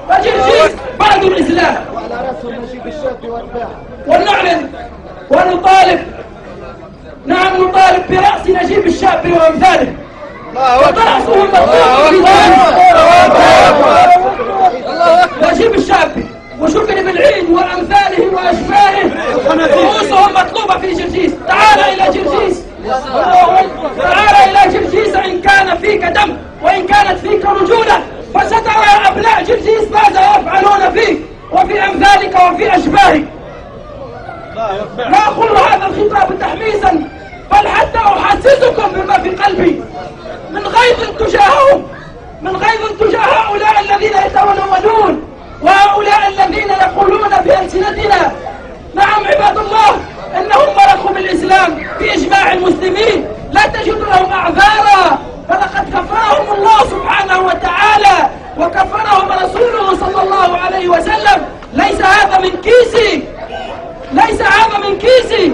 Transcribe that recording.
فجرجيس بعد الإسلام. وعلى رأسهم نجيب الشابي واتباعه. ونعلن ونطالب، نعم نطالب برأس نجيب الشابي وأمثاله، ورأسه مطلوب في نجيب الشابي وشكري بالعيد وأمثاله وأشباهه، رؤوسهم مطلوبة في جرجيس. تعال إلى جرجيس، تعال إلى جرجيس، إن كان فيك دم وإن كانت فيك رجولة، فسترى يا أبناء جرجيس ماذا يفعلون فيك وفي أمثالك وفي أشباهك. لا أقول هذا الخطاب تحميسا، بل حتى أحسسكم بما في قلبي من غيظ تجاههم، من غيظ تجاه هؤلاء الذين يتولون وهؤلاء الذين يقولون بألسنتنا. نعم عباد الله، إنهم مرقوا بالإسلام بإجماع المسلمين، لا تجد لهم أعذارا، فلقد كفرهم الله سبحانه وتعالى وكفرهم رسوله صلى الله عليه وسلم. ليس هذا من كيسي، ليس هذا من كيسي،